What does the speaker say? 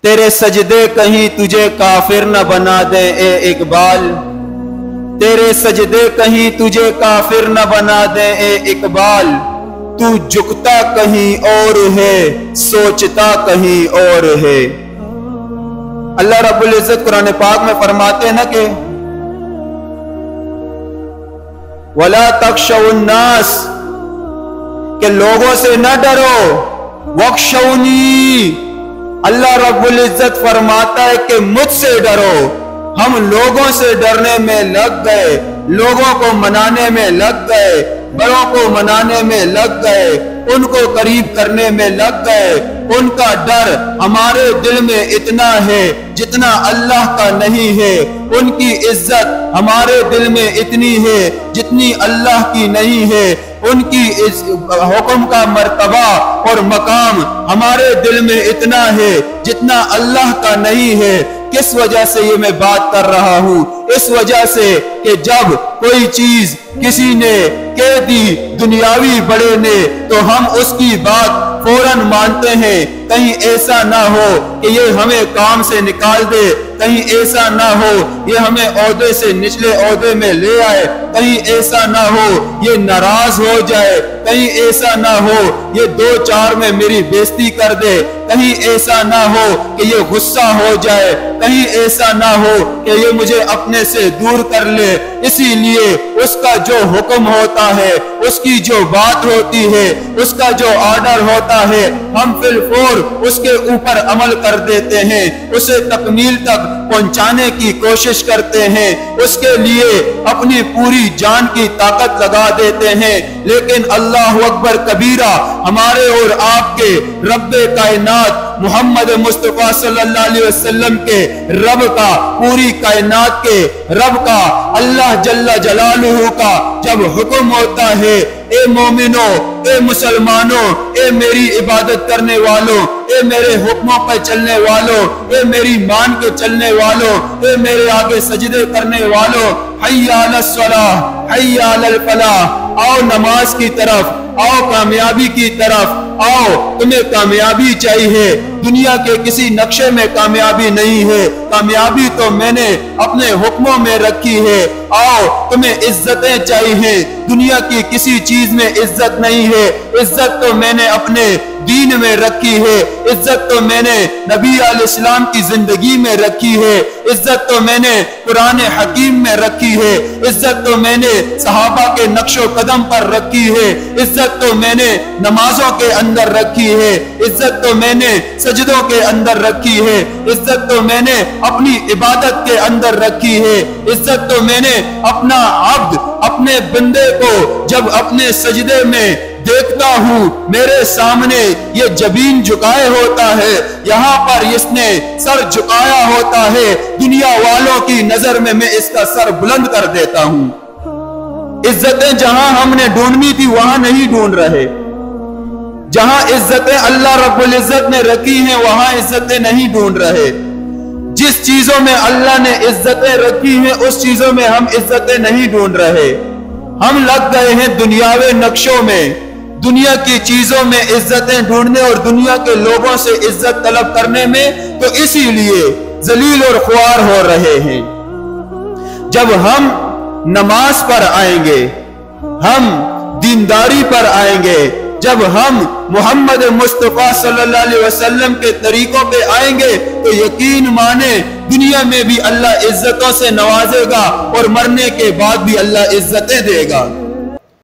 تیرے سجدے کہیں تجھے کافر نہ بنا دے اے اقبال، تیرے سجدے کہیں تجھے کافر نہ بنا دے اے اقبال، تو جھکتا کہیں اور ہے سوچتا کہیں اور ہے۔ اللہ رب العزت قرآن پاک میں فرماتے ہیں نا کہ وَلَا تَخْشَوُا النَّاسَ، کہ لوگوں سے نہ ڈرو، وَاخْشَوْنِی، اللہ رب العزت فرماتا ہے کہ مجھ سے ڈرو۔ ہم لوگوں سے ڈرنے میں لگ گئے، لوگوں کو منانے میں لگ گئے، بڑوں کو منانے میں لگ گئے، ان کو قریب کرنے میں لگ گئے۔ ان کا ڈر ہمارے دل میں اتنا ہے جتنا اللہ کا نہیں ہے، ان کی عزت ہمارے دل میں اتنی ہے جتنی اللہ کی نہیں ہے، ان کی حکم کا مرتبہ اور مقام ہمارے دل میں اتنا ہے جتنا اللہ کا نہیں ہے۔ کس وجہ سے یہ میں بات کر رہا ہوں؟ اس وجہ سے کہ جب کوئی چیز کسی نے کہہ دی دنیاوی بڑے نے تو ہم اس کی بات فوراً مانتے ہیں۔ کہیں ایسا نہ ہو کہ یہ ہمیں کام سے نکال دے، کہیں ایسا نہ ہو یہ ہمیں عہدے سے نچلے عہدے میں لے آئے، کہیں ایسا نہ ہو یہ ناراض ہو جائے، کہیں ایسا نہ ہو یہ دو چار میں میری بےزتی کر دے، کہیں ایسا نہ ہو کہ یہ غصہ ہو جائے، کہیں ایسا نہ ہو کہ یہ مجھے اپنے سے دور کر لے۔ اسی لیے اس کا جو حکم ہوتا ہے، اس کی جو بات ہوتی ہے، اس کا جو آرڈر ہوتا ہے، ہم فی الفور اس کے اوپر عمل کر دیتے ہیں، اسے تکمیل تک پہنچانے کی کوشش کرتے ہیں، اس کے لیے اپنی پوری جان کی طاقت لگا دیتے ہیں۔ لیکن اللہ اکبر کبیرہ، ہمارے اور آپ کے رب کائنات محمد مصطفیٰ صلی اللہ علیہ وسلم کے رب کا، پوری کائنات کے رب کا، اللہ جل جلالہ کا جب حکم ہوتا ہے، اے مومنوں، اے مسلمانوں، اے میری عبادت کرنے والوں، اے میرے حکموں پہ چلنے والوں، اے میری مان کے چلنے والوں، اے میرے آگے سجدے کرنے والوں، حی علی الصلاۃ، حی علی الفلاح، آؤ نماز کی طرف، آؤ کامیابی کی طرف آؤ۔ تمہیں کامیابی چاہیے، دنیا کے کسی نقشے میں کامیابی نہیں ہے، کامیابی تو میں نے اپنے حکموں میں رکھی ہے۔ آؤ تمہیں عزتیں چاہیے، دنیا کی کسی چیز میں عزت نہیں ہے، عزت تو میں نے اپنے دین میں رکھی ہے، عزت تو میں نے نبی علیہ السلام کی زندگی میں رکھی ہے، عزت تو میں نے قرآن حکیم میں رکھی ہے، عزت تو میں نے صحابہ کے نقش و قدم پر رکھی ہے، عزت تو میں نے نمازوں کے اندر رکھی ہے، عزت تو میں نے سجدوں کے اندر رکھی ہے، عزت تو میں نے اپنی عبادت کے اندر رکھی ہے، عزت تو میں نے اپنا عبد، اپنے بندے کو جب اپنے سجدے میں دیکھتا ہوں، میرے سامنے یہ جبین جھکائے ہوتا ہے، یہاں پر اس نے سر جھکایا ہوتا ہے، دنیا والوں کی نظر میں میں اس کا سر بلند کر دیتا ہوں۔ عزتیں جہاں ہم نے ڈھونڈنی تھی وہاں نہیں ڈھونڈ رہے، جہاں عزتیں اللہ رب العزت نے رکھی ہیں وہاں عزتیں نہیں ڈھونڈ رہے۔ جس چیزوں میں اللہ نے عزتیں رکھی ہیں اس چیزوں میں ہم عزتیں نہیں ڈھونڈ رہے، ہم لگ گئے ہیں دنیاوی نقشوں میں، دنیا کی چیزوں میں عزتیں ڈھونڈنے اور دنیا کے لوگوں سے عزت طلب کرنے میں، تو اسی لیے ذلیل اور خوار ہو رہے ہیں۔ جب ہم نماز پر آئیں گے، ہم دینداری پر آئیں گے، جب ہم محمد مصطفیٰ صلی اللہ علیہ وسلم کے طریقوں پہ آئیں گے تو یقین مانے دنیا میں بھی اللہ عزتوں سے نوازے گا اور مرنے کے بعد بھی اللہ عزتیں دے گا۔